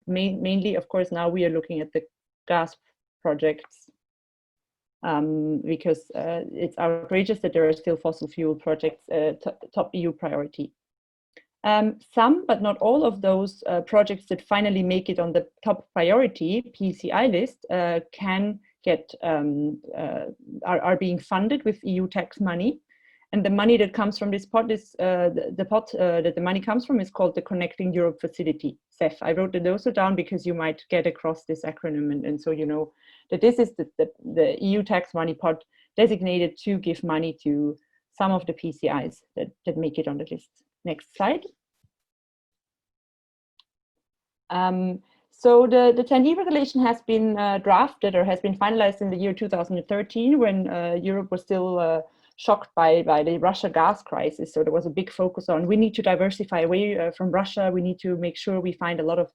mainly, of course, now we are looking at the gas projects because it's outrageous that there are still fossil fuel projects top EU priority. Some, but not all of those projects that finally make it on the top priority PCI list can get are being funded with EU tax money, and the money that comes from this pot is the pot that the money comes from is called the Connecting Europe Facility, CEF. I wrote it also down because you might get across this acronym, and so you know that this is the EU tax money pot designated to give money to some of the PCIs that make it on the list. Next slide. So the TEN-E regulation has been drafted or has been finalized in the year 2013 when Europe was still shocked by the Russia gas crisis. So there was a big focus on we need to diversify away from Russia. We need to make sure we find a lot of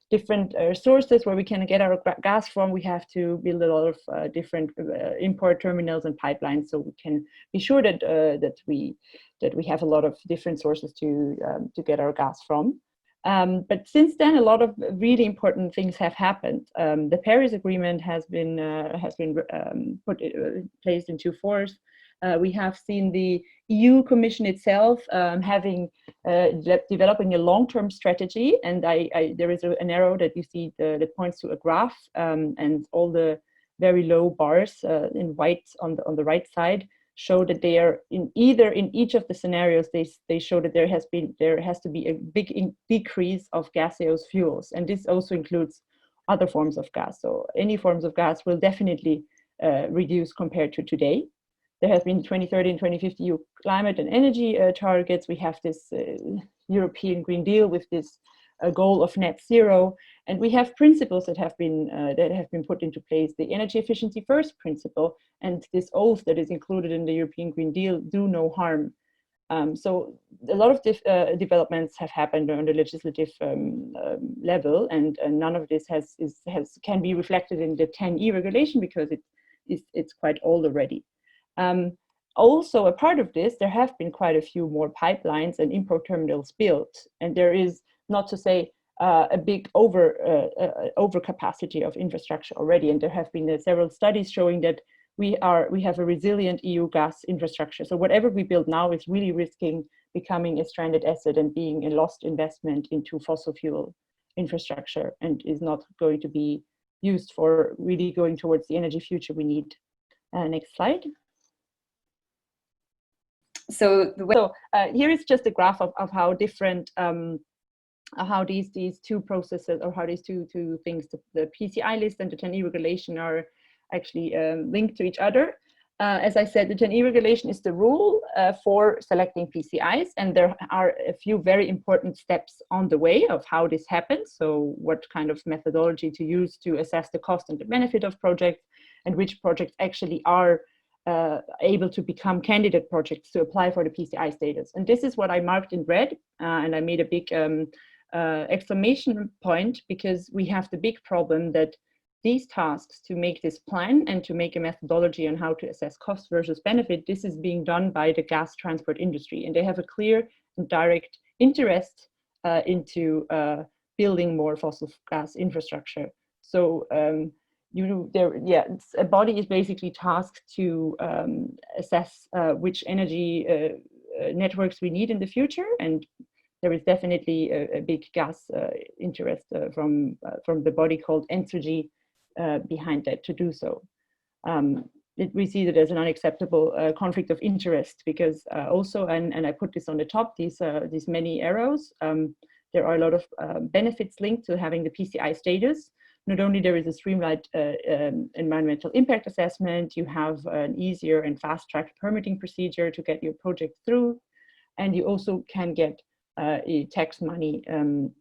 different sources where we can get our gas from. We have to build a lot of different import terminals and pipelines so we can be sure that that we have a lot of different sources to get our gas from. But since then, a lot of really important things have happened. The Paris Agreement has been placed into force. We have seen the EU Commission itself developing a long-term strategy, and there is an arrow that you see that points to a graph, and all the very low bars in white on the right side show that they are in each of the scenarios they show that there has to be a big decrease of gaseous fuels, and this also includes other forms of gas. So any forms of gas will definitely reduce compared to today. There has been 2030 and 2050 EU climate and energy targets. We have this European Green Deal with this goal of net zero, and we have principles that have been put into place. The energy efficiency first principle and this oath that is included in the European Green Deal, do no harm. So a lot of developments have happened on the legislative level, and none of this can be reflected in the TEN-E regulation because it's quite old already. Also, a part of this, there have been quite a few more pipelines and import terminals built, and there is, not to say a big overcapacity of infrastructure already, and there have been several studies showing that we have a resilient EU gas infrastructure. So whatever we build now is really risking becoming a stranded asset and being a lost investment into fossil fuel infrastructure, and is not going to be used for really going towards the energy future we need. Next slide. So here is just a graph of how different how these two processes, or how these two things, the PCI list and the TEN-E regulation, are actually linked to each other. As I said, the TEN-E regulation is the rule for selecting PCIs, and there are a few very important steps on the way of how this happens. So what kind of methodology to use to assess the cost and the benefit of projects, and which projects actually are able to become candidate projects to apply for the PCI status. And this is what I marked in red, and I made a big exclamation point, because we have the big problem that these tasks to make this plan and to make a methodology on how to assess cost versus benefit, this is being done by the gas transport industry, and they have a clear and direct interest into building more fossil gas infrastructure. So a body is basically tasked to assess which energy networks we need in the future, and there is definitely a big gas interest from the body called Entergy behind that to do so. We see that as an unacceptable conflict of interest, because also, and I put this on the top, these many arrows, there are a lot of benefits linked to having the PCI status. Not only there is a streamlined environmental impact assessment, you have an easier and fast-tracked permitting procedure to get your project through, and you also can get tax money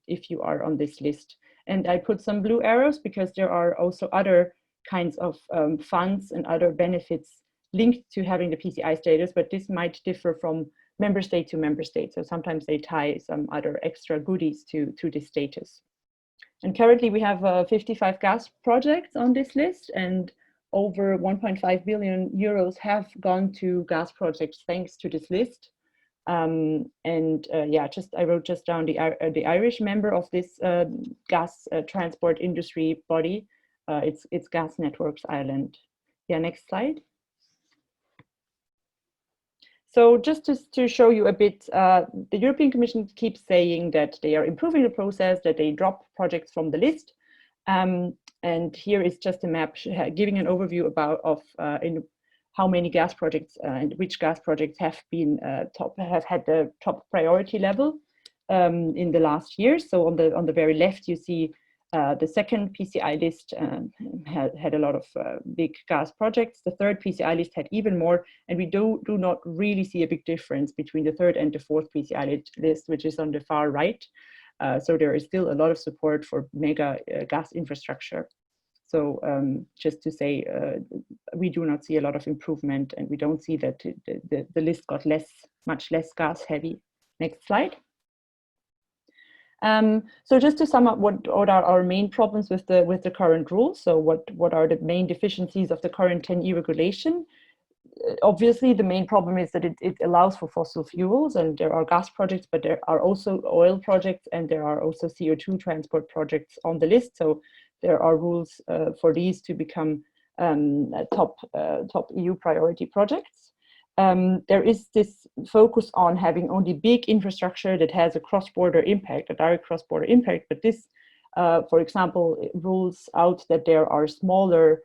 if you are on this list. And I put some blue arrows because there are also other kinds of funds and other benefits linked to having the PCI status, but this might differ from member state to member state. So sometimes they tie some other extra goodies to this status. And currently we have 55 gas projects on this list, and over 1.5 billion euros have gone to gas projects thanks to this list. Yeah, I wrote just down the Irish member of this gas transport industry body. It's Gas Networks Ireland. Yeah, next slide. So just to show you a bit, the European Commission keeps saying that they are improving the process, that they drop projects from the list. And here is just a map giving an overview of how many gas projects and which gas projects have been have had the top priority level in the last year. So on the very left, you see the second PCI list had a lot of big gas projects. The third PCI list had even more, and we do not really see a big difference between the third and the fourth PCI list, which is on the far right. So there is still a lot of support for mega gas infrastructure. So just to say, we do not see a lot of improvement, and we don't see that the list got much less gas heavy. Next slide. So just to sum up, what are our main problems with the current rules? So what are the main deficiencies of the current TEN-E regulation? Obviously, the main problem is that it allows for fossil fuels, and there are gas projects, but there are also oil projects, and there are also CO2 transport projects on the list. So there are rules for these to become top EU priority projects. There is this focus on having only big infrastructure that has a cross-border impact, a direct cross-border impact. But this, for example, rules out that there are smaller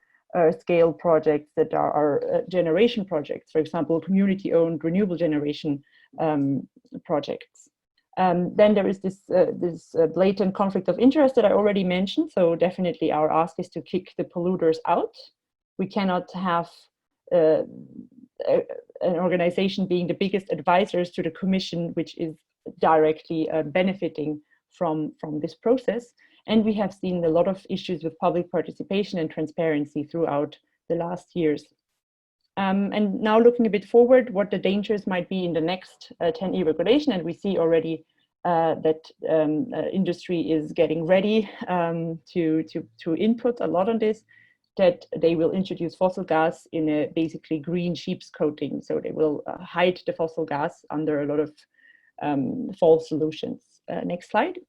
scale projects that are generation projects, for example, community-owned renewable generation projects. Then there is this blatant conflict of interest that I already mentioned. So definitely our ask is to kick the polluters out. We cannot have an organization being the biggest advisors to the Commission, which is directly benefiting from this process. And we have seen a lot of issues with public participation and transparency throughout the last years. And now looking a bit forward, what the dangers might be in the next TEN-E regulation, and we see already that industry is getting ready to input a lot on this, that they will introduce fossil gas in a basically green sheep's coating. So they will hide the fossil gas under a lot of false solutions. Next slide.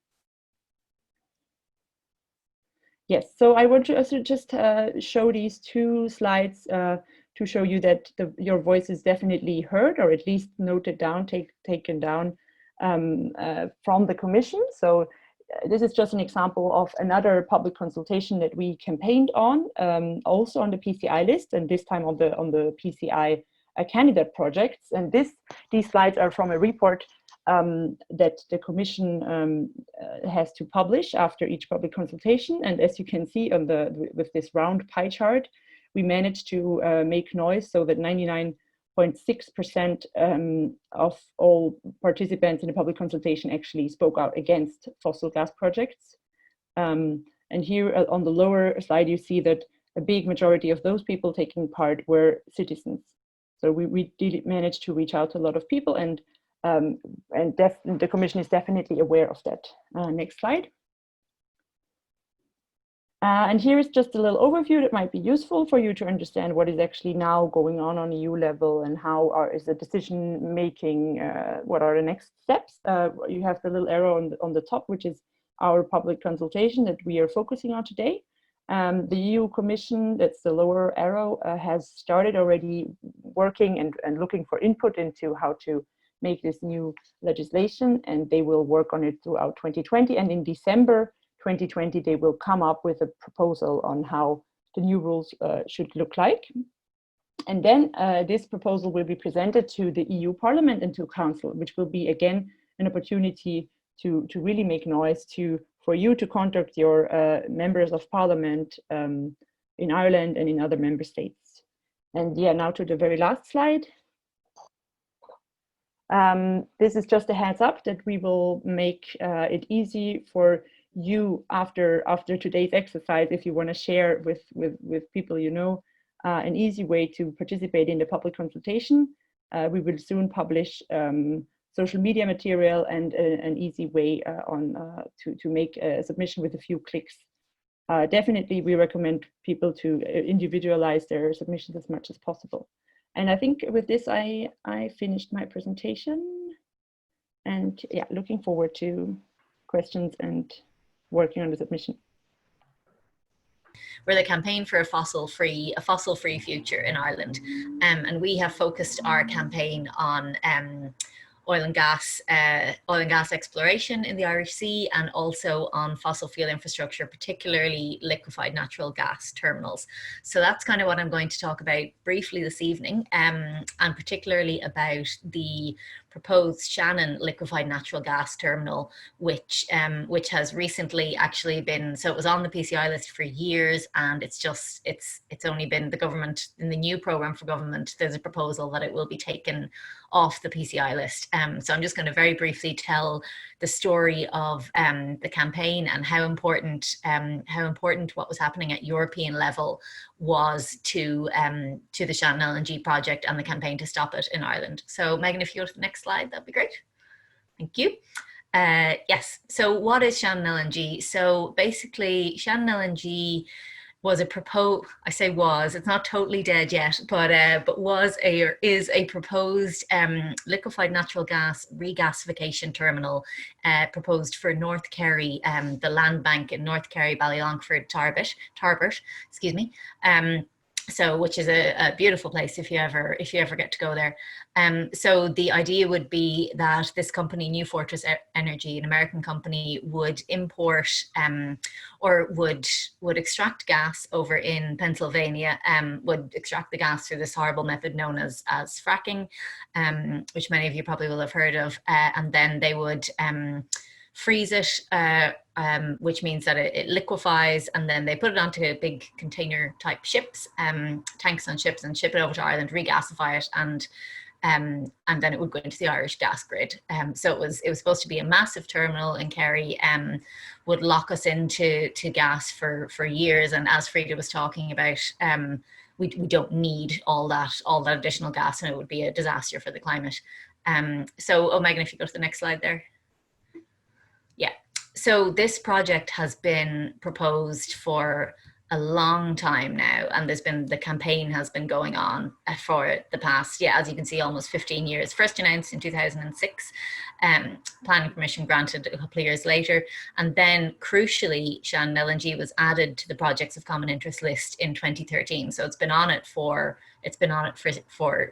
Yes, so I want to also just show these two slides to show you that your voice is definitely heard, or at least noted down, taken down from the Commission. So this is just an example of another public consultation that we campaigned on, also on the PCI list, and this time on the PCI candidate projects. And these slides are from a report that the Commission has to publish after each public consultation. And as you can see on with this round pie chart, we managed to make noise so that 99.6% of all participants in the public consultation actually spoke out against fossil gas projects. And here on the lower slide, you see that a big majority of those people taking part were citizens. So we did manage to reach out to a lot of people, and the Commission is definitely aware of that. Next slide. And here is just a little overview that might be useful for you to understand what is actually now going on EU level, and how is the decision making, what are the next steps. You have the little arrow on the top, which is our public consultation that we are focusing on today. The EU Commission, that's the lower arrow, has started already working and looking for input into how to make this new legislation, and they will work on it throughout 2020. And in December 2020, they will come up with a proposal on how the new rules should look like. And then this proposal will be presented to the EU Parliament and to Council, which will be again an opportunity to really make noise, for you to contact your members of Parliament in Ireland and in other member states. And yeah, now to the very last slide. This is just a heads up that we will make it easy for you after today's exercise, if you want to share with people you know, an easy way to participate in the public consultation. We will soon publish social media material and an easy way to make a submission with a few clicks. Definitely, we recommend people to individualize their submissions as much as possible. And I think with this, I finished my presentation. And yeah, looking forward to questions and working on the submission. We're the Campaign for a fossil-free future in Ireland, and we have focused our campaign on oil and gas exploration in the Irish Sea, and also on fossil fuel infrastructure, particularly liquefied natural gas terminals. So that's kind of what I'm going to talk about briefly this evening, and particularly about the proposed Shannon liquefied natural gas terminal, which has recently actually been, so it was on the PCI list for years, and it's only been the government, in the new program for government, there's a proposal that it will be taken off the PCI list. So I'm just going to very briefly tell the story of the campaign and how important what was happening at European level was to the Shannon LNG project and the campaign to stop it in Ireland. So Megan, if you go to the next slide, that'd be great. Thank you. Yes, so what is Shannon LNG? So basically Shannon LNG was I say was, it's not totally dead yet, but is a proposed liquefied natural gas regasification terminal proposed for North Kerry, the land bank in North Kerry, Ballylongford, Tarbert, excuse me. So, which is a beautiful place if you ever get to go there. So the idea would be that this company, New Fortress Energy, an American company, would import or would extract gas over in Pennsylvania, would extract the gas through this horrible method known as fracking, which many of you probably will have heard of, and then they would freeze it, which means that it liquefies, and then they put it onto big container type ships, tanks on ships, and ship it over to Ireland, regasify it, and then it would go into the Irish gas grid. So it was supposed to be a massive terminal in Kerry, would lock us into gas for years. And as Frida was talking about, we don't need all that additional gas, and it would be a disaster for the climate. So, Megan, if you go to the next slide there. Yeah, so this project has been proposed for a long time now, and the campaign has been going on for the past, as you can see, almost 15 years. First announced in 2006, planning permission granted a couple of years later, and then crucially Shannon LNG was added to the projects of common interest list in 2013. So it's been on it for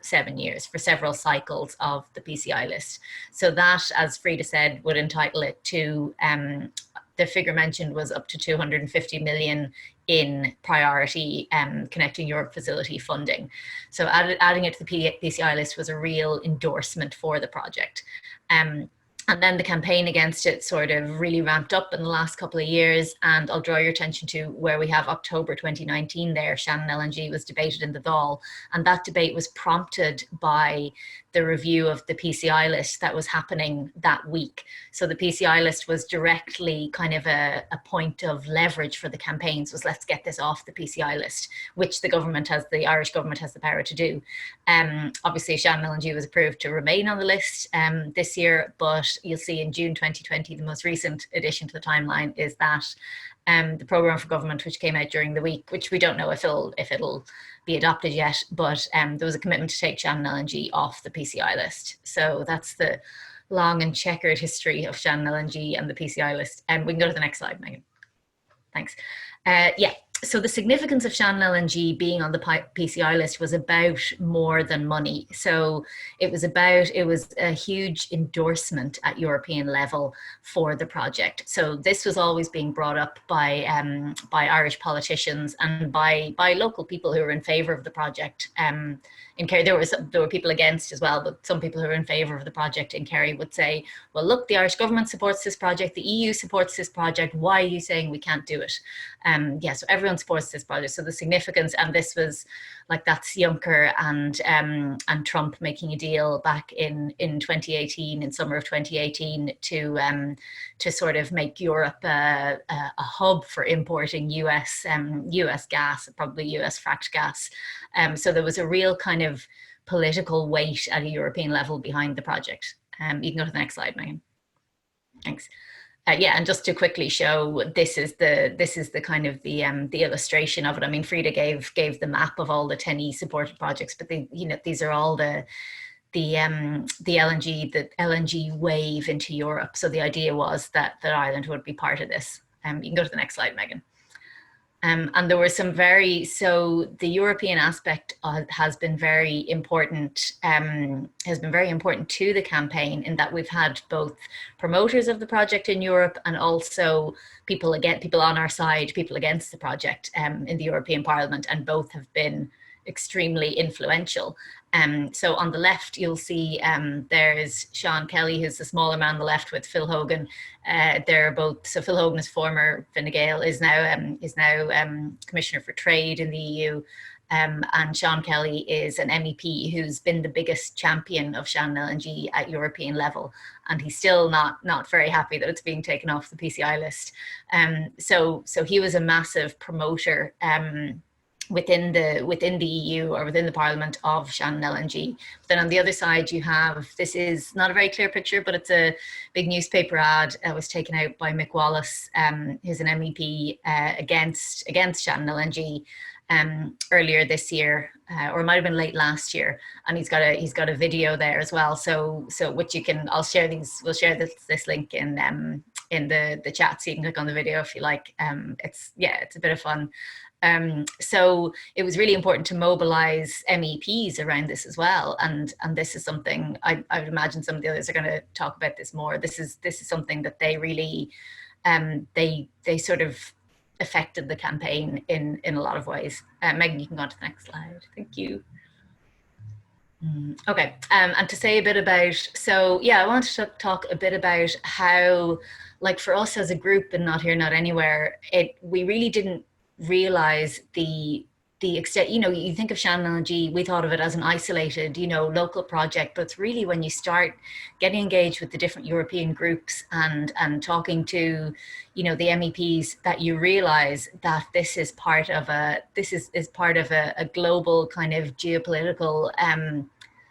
7 years, for several cycles of the PCI list. So that, as Frida said, would entitle it to, the figure mentioned was up to 250 million in priority Connecting Europe facility funding. So adding it to the PCI list was a real endorsement for the project. And then the campaign against it sort of really ramped up in the last couple of years. And I'll draw your attention to where we have October 2019 there. Shannon LNG was debated in the Dáil. And that debate was prompted by the review of the PCI list that was happening that week. So the PCI list was directly kind of a point of leverage for the campaigns, was let's get this off the PCI list, which the Irish government has the power to do. Obviously Shannon LNG was approved to remain on the list this year, but you'll see in June 2020, the most recent addition to the timeline is that the programme for government, which came out during the week, which we don't know if it'll be adopted yet, but there was a commitment to take Shannon LNG off the PCI list. So that's the long and checkered history of Shannon LNG and the PCI list. And we can go to the next slide, Megan. Thanks. So the significance of Shannon LNG being on the PCI list was about more than money. So it was a huge endorsement at European level for the project. So this was always being brought up by Irish politicians and by local people who were in favour of the project. In Kerry, there were people against as well, but some people who were in favour of the project in Kerry would say, well, look, the Irish government supports this project, the EU supports this project, why are you saying we can't do it? So everyone supports this project. So the significance, and this was like, that's Juncker and Trump making a deal back in 2018, in summer of 2018, to sort of make Europe a hub for importing US gas, probably US fracked gas. So there was a real kind of political weight at a European level behind the project. You can go to the next slide, Megan. Thanks. And just to quickly show, this is the kind of the illustration of it. I mean, Frida gave the map of all the TEN-E supported projects, but these are all the the LNG wave into Europe. So the idea was that Ireland would be part of this. You can go to the next slide, Megan. And there were some so the European aspect has been very important, to the campaign, in that we've had both promoters of the project in Europe and also people on our side, people against the project in the European Parliament, and both have been extremely influential. So on the left, you'll see there's Sean Kelly, who's the smaller man on the left, with Phil Hogan. They're both, so Phil Hogan is former Fine Gael, is now Commissioner for Trade in the EU. And Sean Kelly is an MEP who's been the biggest champion of Shannon LNG at European level. And he's still not very happy that it's being taken off the PCI list. So he was a massive promoter within the EU or within the Parliament of Shannon LNG. But then on the other side, you have, this is not a very clear picture, but it's a big newspaper ad that was taken out by Mick Wallace, who's an MEP against Shannon LNG earlier this year, or it might have been late last year, and he's got a video there as well. So which you can, we'll share this link in the chat, so you can click on the video if you like. It's a bit of fun. So it was really important to mobilize MEPs around this as well, and this is something I would imagine some of the others are going to talk about this more. This is something that they really they sort of affected the campaign in a lot of ways. Megan, you can go on to the next slide. Thank you. Okay, and to say a bit about, I wanted to talk a bit about how, like, for us as a group in Not Here, Not Anywhere, we really didn't realize the extent. You think of Shannon LNG, we thought of it as an isolated, local project, but it's really when you start getting engaged with the different European groups and talking to, the MEPs, that you realize that this is part of a global kind of geopolitical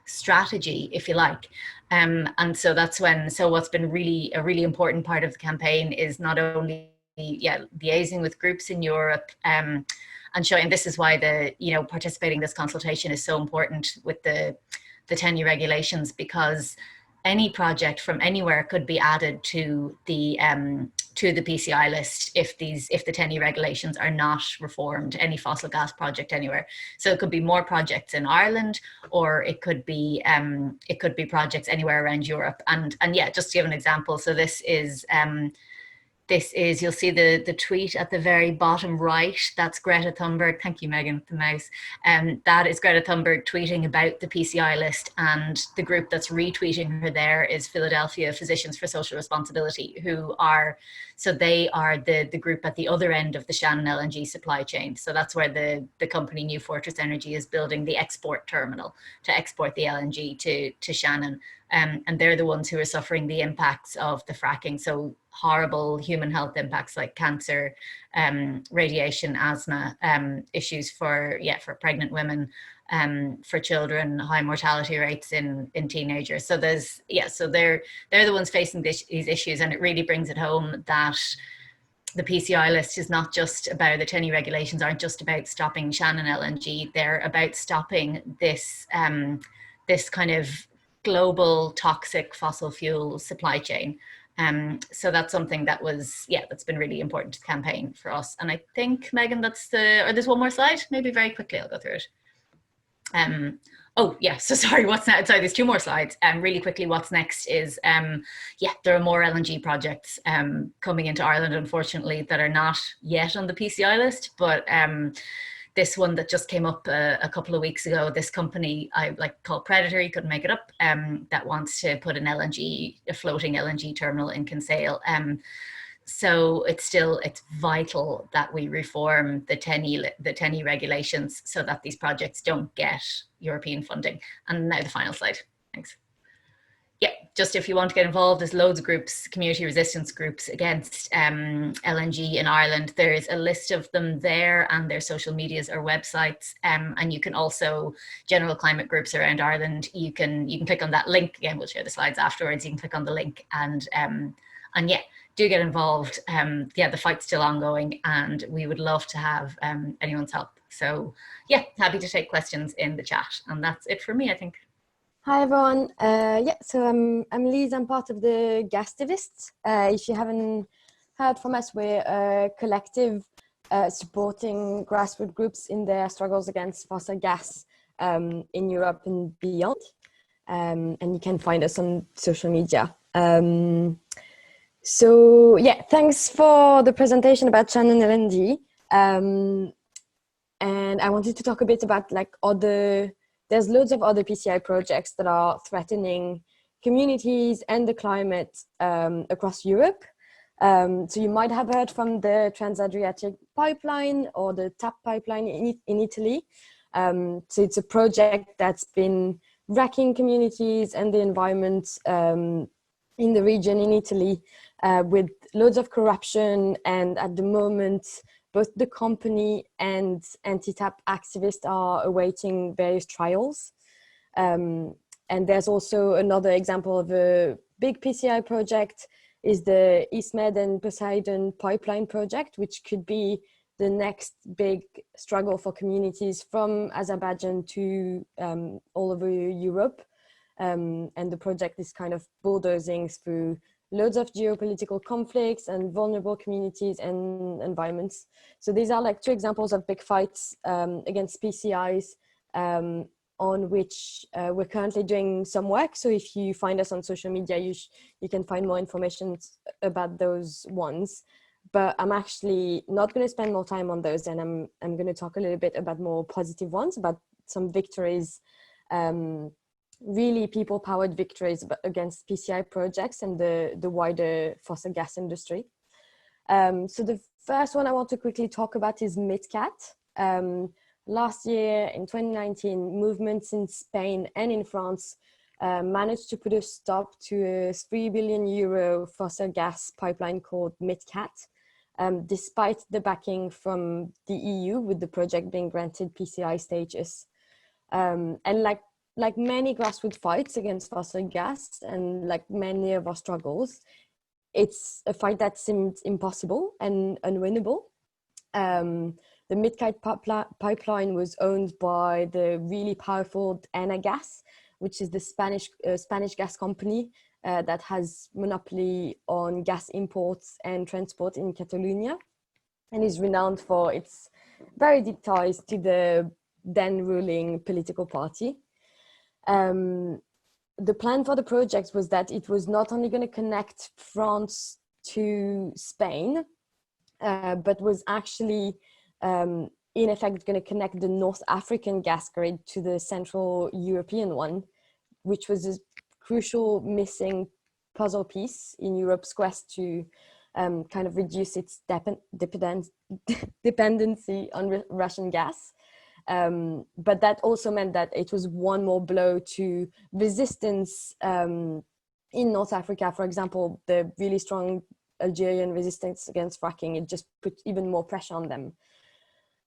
strategy, if you like. And so that's what's been a really important part of the campaign is not only liaising with groups in Europe and showing, this is why participating in this consultation is so important with the TEN-E regulations, because any project from anywhere could be added to the PCI list if the TEN-E regulations are not reformed, any fossil gas project anywhere. So it could be more projects in Ireland, or it could be projects anywhere around Europe. And just to give an example, so this is you'll see the tweet at the very bottom right. That's Greta Thunberg. Thank you, Megan, the mouse. That is Greta Thunberg tweeting about the PCI list, and the group that's retweeting her there is Philadelphia Physicians for Social Responsibility, they are the group at the other end of the Shannon LNG supply chain. So that's where the company New Fortress Energy is building the export terminal to export the LNG to Shannon. And they're the ones who are suffering the impacts of the fracking. So horrible human health impacts like cancer, radiation, asthma, issues for pregnant women, for children, high mortality rates in teenagers. So they're the ones facing these issues, and it really brings it home that the PCI list is not just about, the TEN-E regulations aren't just about stopping Shannon LNG. They're about stopping this kind of global toxic fossil fuel supply chain. So that's something that's been really important to the campaign for us. And I think, Megan, there's one more slide, maybe very quickly I'll go through it. So sorry, what's next? Sorry, there's two more slides. Really quickly, what's next is, there are more LNG projects coming into Ireland, unfortunately, that are not yet on the PCI list, but this one that just came up a couple of weeks ago, this company called Predator, you couldn't make it up, that wants to put a floating LNG terminal in Kinsale. So it's vital that we reform the TEN-E regulations so that these projects don't get European funding. And now the final slide. Thanks. Just if you want to get involved, there's loads of groups, community resistance groups against LNG in Ireland. There's a list of them there, and their social medias or websites. And you can also, general climate groups around Ireland, you can click on that link. Again, we'll share the slides afterwards. You can click on the link and do get involved. The fight's still ongoing, and we would love to have anyone's help. So happy to take questions in the chat. And that's it for me, I think. Hi everyone. So I'm Lise. I'm part of the Gastivists. If you haven't heard from us, we're a collective supporting grassroots groups in their struggles against fossil gas in Europe and beyond. And you can find us on social media. Thanks for the presentation about Shannon LNG. And I wanted to talk a bit about there's loads of other PCI projects that are threatening communities and the climate across Europe. So you might have heard from the Trans-Adriatic pipeline or the TAP pipeline in Italy. So it's a project that's been wrecking communities and the environment in the region in Italy with loads of corruption, and at the moment, both the company and anti-TAP activists are awaiting various trials. And there's also another example of a big PCI project is the EastMed and Poseidon pipeline project, which could be the next big struggle for communities from Azerbaijan to all over Europe. And the project is kind of bulldozing through loads of geopolitical conflicts and vulnerable communities and environments. So these are like two examples of big fights against PCIs on which we're currently doing some work. So if you find us on social media, you can find more information about those ones. But I'm actually not going to spend more time on those, and I'm going to talk a little bit about more positive ones, about some victories, really people-powered victories against PCI projects and the wider fossil gas industry. So the first one I want to quickly talk about is MidCat. Last year in 2019, movements in Spain and in France managed to put a stop to a €3 billion fossil gas pipeline called MidCat, despite the backing from the EU, with the project being granted PCI status. And like many grassroots fights against fossil gas, and like many of our struggles, it's a fight that seemed impossible and unwinnable. The MidCat pipeline was owned by the really powerful Enagas, which is the Spanish gas company that has monopoly on gas imports and transport in Catalonia, and is renowned for its very deep ties to the then ruling political party. The plan for the project was that it was not only going to connect France to Spain, but was actually in effect going to connect the North African gas grid to the Central European one, which was a crucial missing puzzle piece in Europe's quest to kind of reduce its dependency on Russian gas. But that also meant that it was one more blow to resistance in North Africa. For example, the really strong Algerian resistance against fracking, it just put even more pressure on them.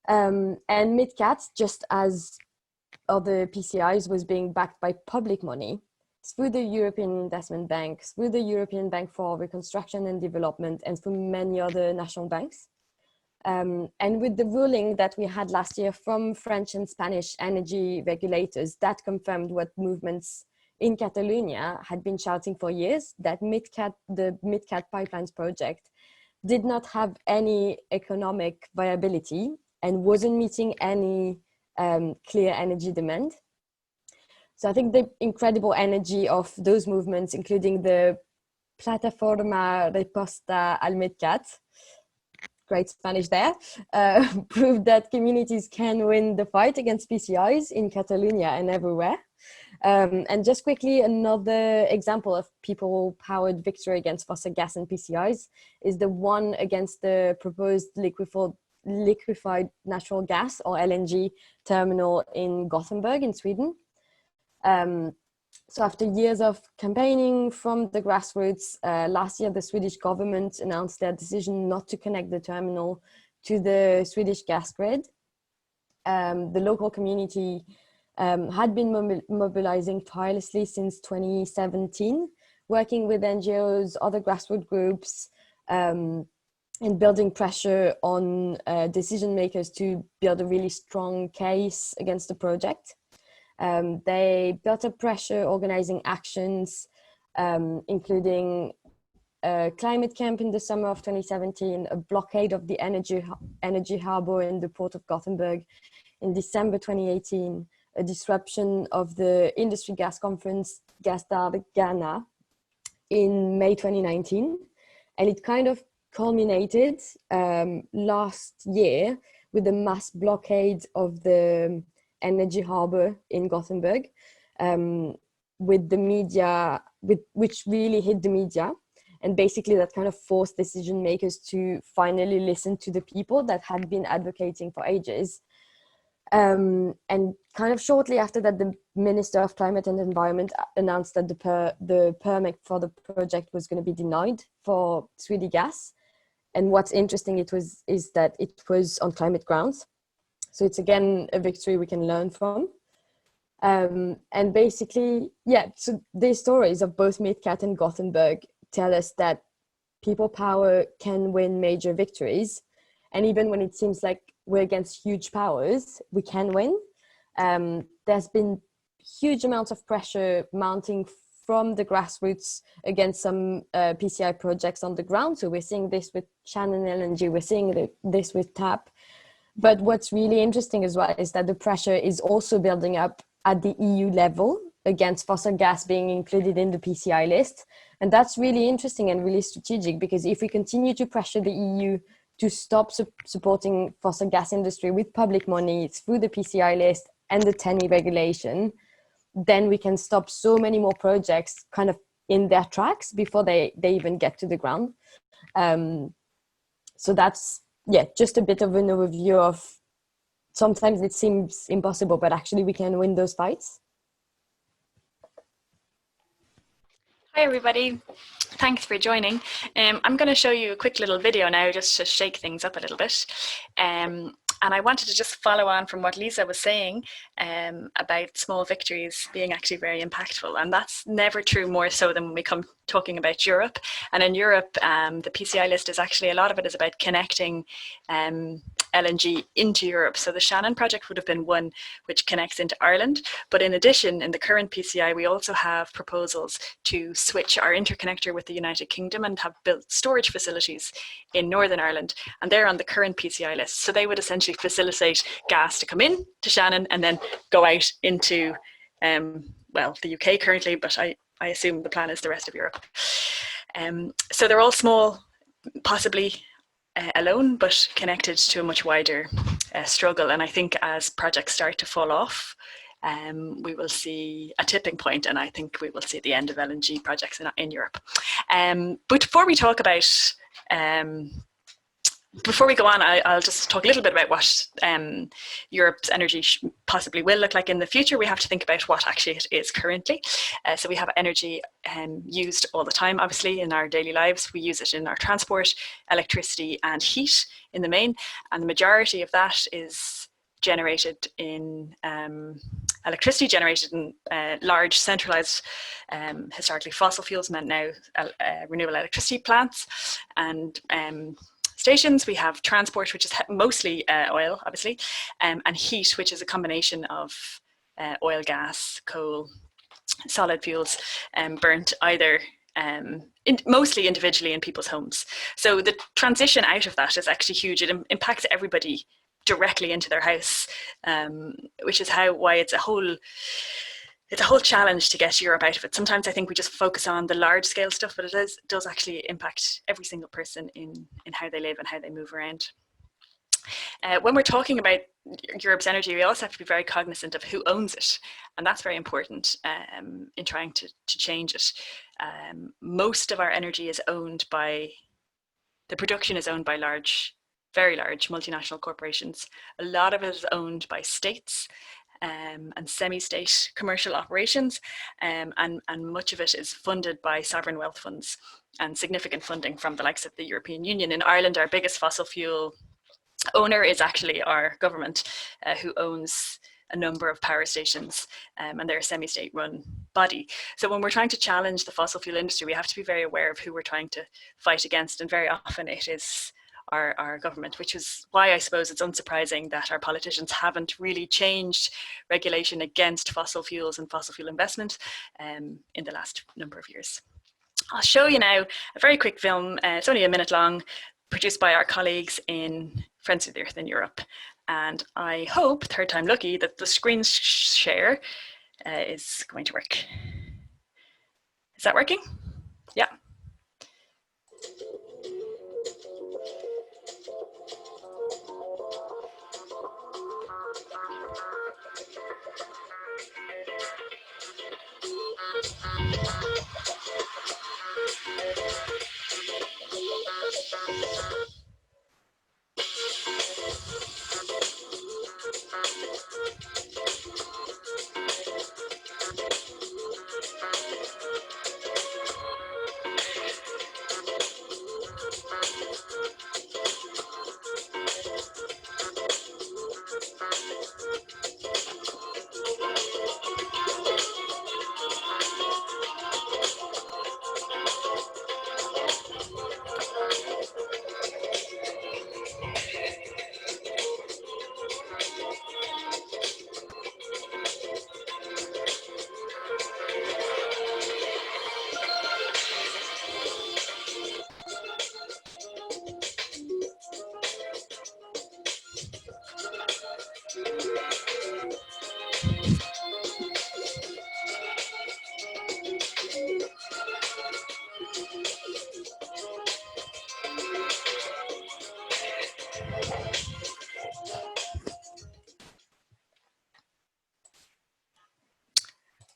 And MidCat, just as other PCIs, was being backed by public money through the European Investment Bank, through the European Bank for Reconstruction and Development, and through many other national banks. And with the ruling that we had last year from French and Spanish energy regulators, that confirmed what movements in Catalonia had been shouting for years, that the MidCat pipelines project did not have any economic viability and wasn't meeting any clear energy demand. So I think the incredible energy of those movements, including the Plataforma Resposta al MidCat, great Spanish there, proved that communities can win the fight against PCIs in Catalonia and everywhere. And just quickly, another example of people-powered victory against fossil gas and PCIs is the one against the proposed liquefied natural gas, or LNG, terminal in Gothenburg in Sweden. So after years of campaigning from the grassroots, last year the Swedish government announced their decision not to connect the terminal to the Swedish gas grid. The local community had been mobilizing tirelessly since 2017, working with NGOs, other grassroots groups, and building pressure on decision makers to build a really strong case against the project. They built up pressure, organizing actions, including a climate camp in the summer of 2017, a blockade of the energy harbor in the port of Gothenburg in December 2018, a disruption of the industry gas conference Gastivists in May 2019. And it kind of culminated last year with a mass blockade of the energy harbor in Gothenburg, with the media, which really hit the media. And basically that kind of forced decision makers to finally listen to the people that had been advocating for ages. And kind of shortly after that, the Minister of Climate and Environment announced that the permit for the project was going to be denied for Swedish gas. And what's interesting is that it was on climate grounds. So it's again a victory we can learn from. And basically, yeah, so these stories of both MidCat and Gothenburg tell us that people power can win major victories. And even when it seems like we're against huge powers, we can win. There's been huge amounts of pressure mounting from the grassroots against some PCI projects on the ground. So we're seeing this with Shannon LNG, we're seeing this with TAP. But what's really interesting as well is that the pressure is also building up at the EU level against fossil gas being included in the PCI list. And that's really interesting and really strategic, because if we continue to pressure the EU to stop supporting fossil gas industry with public money through the PCI list and the TEN-E regulation, then we can stop so many more projects kind of in their tracks before they even get to the ground. So that's, yeah, just a bit of an overview of sometimes it seems impossible, but actually we can win those fights. Hi everybody, thanks for joining. I'm going to show you a quick little video now just to shake things up a little bit. And I wanted to just follow on from what Lisa was saying about small victories being actually very impactful. And that's never true more so than when we come talking about Europe. And in Europe, the PCI list is actually, a lot of it is about connecting LNG into Europe. So the Shannon project would have been one which connects into Ireland. But in addition, in the current PCI, we also have proposals to switch our interconnector with the United Kingdom and have built storage facilities in Northern Ireland. And they're on the current PCI list. So they would essentially facilitate gas to come in to Shannon and then go out into, well, the UK currently, but I assume the plan is the rest of Europe. So they're all small, possibly alone, but connected to a much wider struggle. And I think as projects start to fall off, we will see a tipping point, and I think we will see the end of LNG projects in Europe. But before we talk about, before we go on, I'll just talk a little bit about what Europe's energy possibly will look like in the future. We have to think about what actually it is currently. So we have energy used all the time, obviously, in our daily lives. We use it in our transport, electricity and heat in the main. And the majority of that is generated in electricity generated in large centralized, historically fossil fuels, meant now renewable electricity plants and stations. We have transport, which is mostly oil, obviously, and heat, which is a combination of oil, gas, coal, solid fuels, burnt either mostly individually in people's homes. So the transition out of that is actually huge. It impacts everybody directly into their house, which is why it's a whole challenge to get Europe out of it. Sometimes I think we just focus on the large scale stuff, but it does actually impact every single person in how they live and how they move around. When we're talking about Europe's energy, we also have to be very cognizant of who owns it. And that's very important in trying to change it. Most of our energy is owned by, the production is owned by very large multinational corporations. A lot of it is owned by states and semi-state commercial operations, and much of it is funded by sovereign wealth funds and significant funding from the likes of the European Union. In Ireland, our biggest fossil fuel owner is actually our government, who owns a number of power stations, and they're a semi-state run body. So when we're trying to challenge the fossil fuel industry, we have to be very aware of who we're trying to fight against, and very often it is our government, which is why I suppose it's unsurprising that our politicians haven't really changed regulation against fossil fuels and fossil fuel investment in the last number of years. I'll show you now a very quick film, it's only a minute long, produced by our colleagues in Friends of the Earth in Europe. And I hope, third time lucky, that the screen share is going to work. Is that working? Yeah.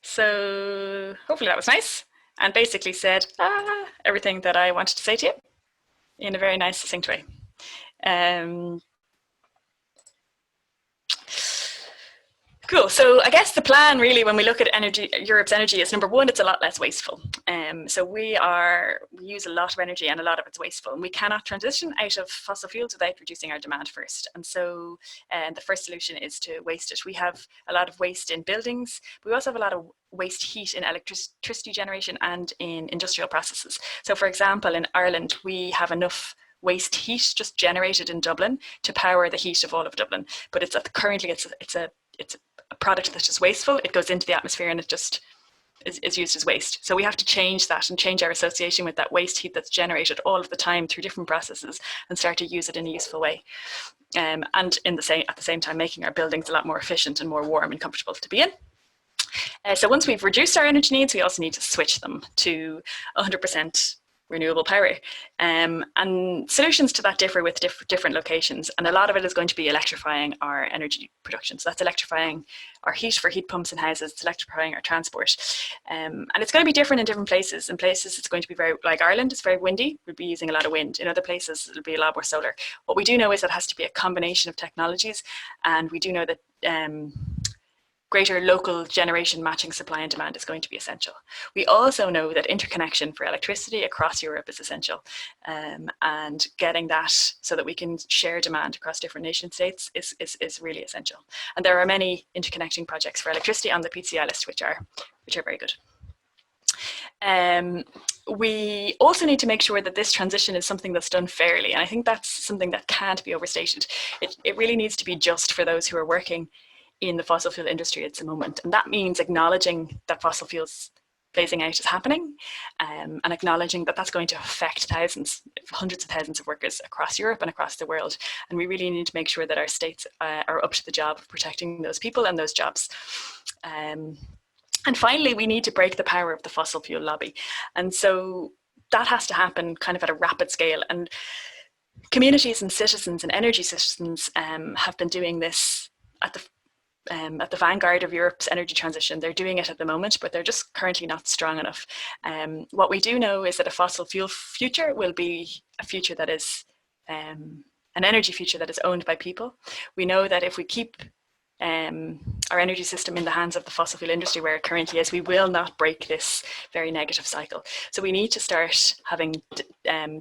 So hopefully that was nice and basically said everything that I wanted to say to you in a very nice, succinct way. Cool. So I guess the plan really when we look at energy, Europe's energy is number one, it's a lot less wasteful. So we use a lot of energy and a lot of it's wasteful, and we cannot transition out of fossil fuels without reducing our demand first. And so the first solution is to waste it. We have a lot of waste in buildings. We also have a lot of waste heat in electricity generation and in industrial processes. So for example, in Ireland, we have enough waste heat just generated in Dublin to power the heat of all of Dublin. But it's currently it's a product that is wasteful. It goes into the atmosphere and it just is used as waste. So we have to change that and change our association with that waste heat that's generated all of the time through different processes and start to use it in a useful way. And at the same time, making our buildings a lot more efficient and more warm and comfortable to be in. So once we've reduced our energy needs, we also need to switch them to 100% renewable power. And solutions to that differ with different locations. And a lot of it is going to be electrifying our energy production. So that's electrifying our heat for heat pumps in houses, it's electrifying our transport. And it's going to be different in different places. In places it's going to be very, like Ireland, it's very windy, we'll be using a lot of wind. In other places it'll be a lot more solar. What we do know is that it has to be a combination of technologies. And we do know that greater local generation matching supply and demand is going to be essential. We also know that interconnection for electricity across Europe is essential, and getting that so that we can share demand across different nation states is really essential. And there are many interconnecting projects for electricity on the PCI list which are very good. We also need to make sure that this transition is something that's done fairly, and I think that's something that can't be overstated. It really needs to be just for those who are working in the fossil fuel industry at the moment. And that means acknowledging that fossil fuels phasing out is happening, and acknowledging that that's going to affect thousands, hundreds of thousands of workers across Europe and across the world. And we really need to make sure that our states are up to the job of protecting those people and those jobs. And finally, we need to break the power of the fossil fuel lobby. And so that has to happen kind of at a rapid scale. And communities and citizens and energy citizens have been doing this at the vanguard of Europe's energy transition. They're doing it at the moment, but they're just currently not strong enough. What we do know is that a fossil fuel future will be a future that is an energy future that is owned by people. We know that if we keep our energy system in the hands of the fossil fuel industry where it currently is, we will not break this very negative cycle. So we need to start having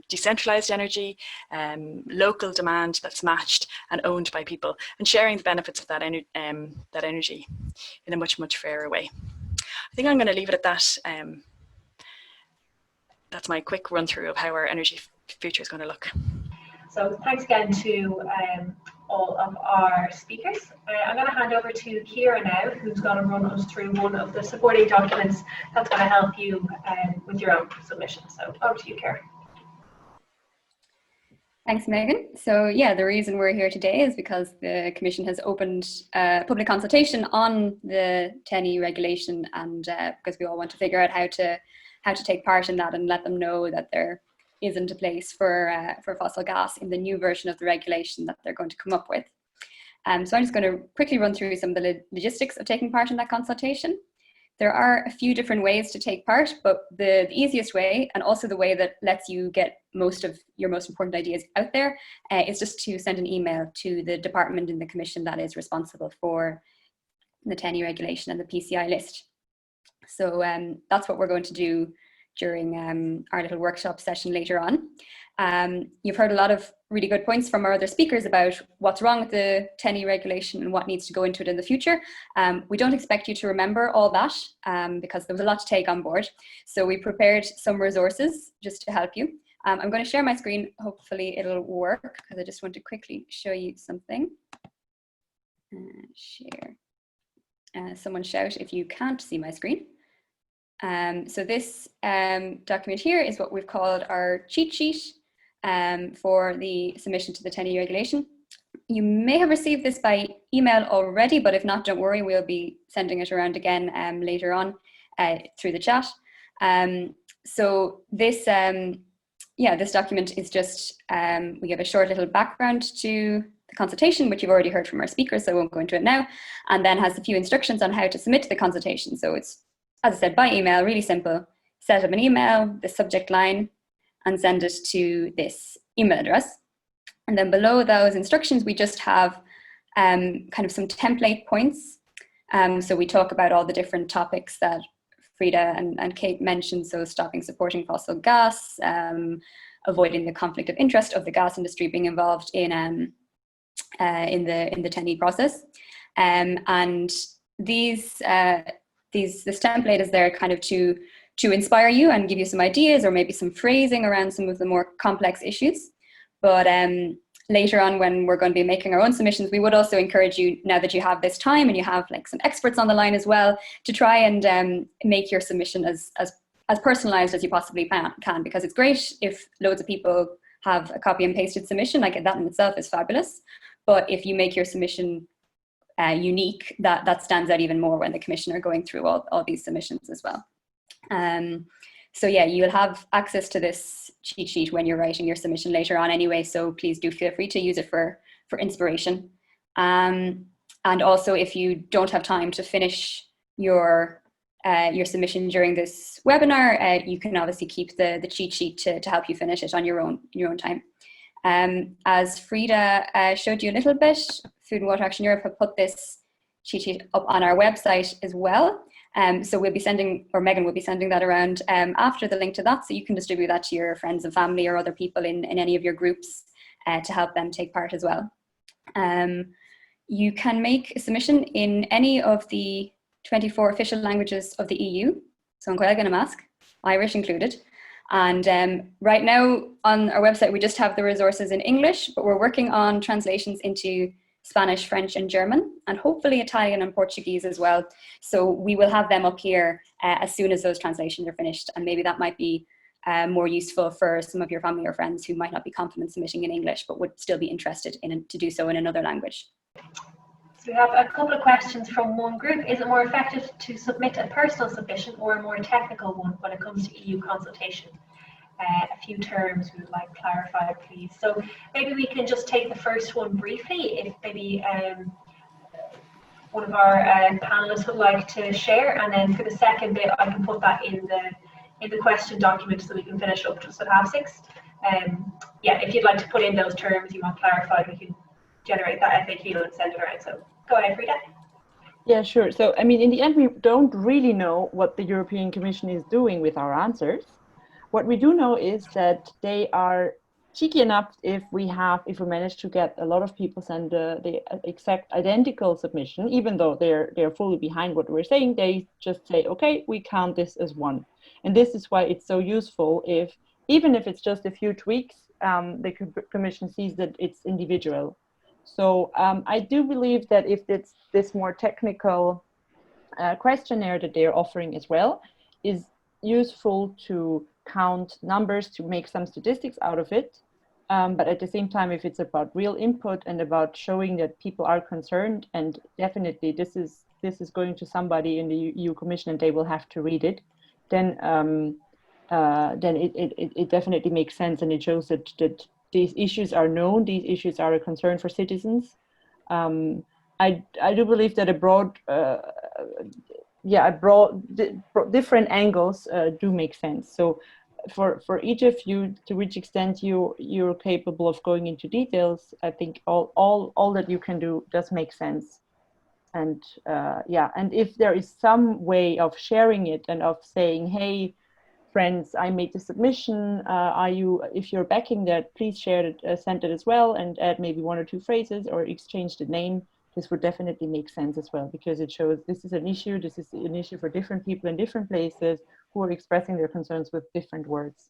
decentralized energy, local demand that's matched and owned by people, and sharing the benefits of that energy in a much, much fairer way. I think I'm going to leave it at that. That's my quick run through of how our energy future is going to look. So thanks again to all of our speakers. I'm going to hand over to Kira now, who's going to run us through one of the supporting documents that's going to help you with your own submission. So over to you, Kira. Thanks, Megan. So yeah, the reason we're here today is because the Commission has opened public consultation on the TEN-E regulation, and because we all want to figure out how to take part in that and let them know that there isn't a place for fossil gas in the new version of the regulation that they're going to come up with. So I'm just going to quickly run through some of the logistics of taking part in that consultation. There are a few different ways to take part, but the easiest way, and also the way that lets you get most of your most important ideas out there, is just to send an email to the department in the Commission that is responsible for the TEN-E regulation and the PCI list. So that's what we're going to do during our little workshop session later on. You've heard a lot of really good points from our other speakers about what's wrong with the TEN-E regulation and what needs to go into it in the future. We don't expect you to remember all that because there was a lot to take on board. So we prepared some resources just to help you. I'm going to share my screen. Hopefully it'll work because I just want to quickly show you something. Share. Someone shout if you can't see my screen. So this document here is what we've called our cheat sheet for the submission to the TEN-E regulation. You may have received this by email already, but if not, don't worry, we'll be sending it around again later on through the chat. So this, this document is just, we give a short little background to the consultation, which you've already heard from our speakers, so I won't go into it now, and then has a few instructions on how to submit to the consultation. So it's, as I said, by email, really simple. Set up an email, the subject line, and send it to this email address. And then below those instructions, we just have kind of some template points. So we talk about all the different topics that Frida and Kate mentioned. So stopping supporting fossil gas, avoiding the conflict of interest of the gas industry being involved in the TEN-E process. And this template is there kind of to inspire you and give you some ideas or maybe some phrasing around some of the more complex issues. But later on, when we're going to be making our own submissions, we would also encourage you, now that you have this time and you have like some experts on the line as well, to try and make your submission as personalized as you possibly can, because it's great if loads of people have a copy and pasted submission. Like that in itself is fabulous. But if you make your submission unique, that stands out even more when the Commission are going through all these submissions as well. So yeah, you'll have access to this cheat sheet when you're writing your submission later on anyway, so please do feel free to use it for inspiration. And also, if you don't have time to finish your submission during this webinar, you can obviously keep the cheat sheet to help you finish it on your own time. As Frida showed you a little bit, Food and Water Action Europe have put this cheat sheet up on our website as well. So we'll be sending, or Megan will be sending that around after the link to that, so you can distribute that to your friends and family or other people in any of your groups to help them take part as well. You can make a submission in any of the 24 official languages of the EU, so I'm going to ask, Irish included. And right now on our website, we just have the resources in English, but we're working on translations into Spanish, French, and German, and hopefully Italian and Portuguese as well. So we will have them up here as soon as those translations are finished, and maybe that might be more useful for some of your family or friends who might not be confident submitting in English, but would still be interested to do so in another language. So we have a couple of questions from one group. Is it more effective to submit a personal submission or a more technical one when it comes to EU consultation? A few terms we would like clarified, please. So maybe we can just take the first one briefly, if maybe one of our panelists would like to share, and then for the second bit, I can put that in the question document so we can finish up just at 6:30. Yeah, if you'd like to put in those terms you want clarified, we can generate that FAQ and send it around. So go ahead, Frida. Yeah, sure. So, I mean, in the end, we don't really know what the European Commission is doing with our answers. What we do know is that they are cheeky enough if we manage to get a lot of people send the exact identical submission, even though they're fully behind what we're saying, they just say, okay, we count this as one. And this is why it's so useful even if it's just a few tweaks, the Commission sees that it's individual. So I do believe that if it's this more technical questionnaire that they're offering as well is useful to count numbers, to make some statistics out of it. But at the same time, if it's about real input and about showing that people are concerned, and definitely this is going to somebody in the EU Commission and they will have to read it, then it definitely makes sense, and it shows that these issues are known, these issues are a concern for citizens. I do believe that different angles do make sense. So for each of you, to which extent you're capable of going into details, I think all that you can do does make sense. And and if there is some way of sharing it and of saying, hey, friends, I made the submission. If you're backing that, please share it, send it as well, and add maybe 1 or 2 phrases or exchange the name. This would definitely make sense as well, because it shows this is an issue. This is an issue for different people in different places who are expressing their concerns with different words.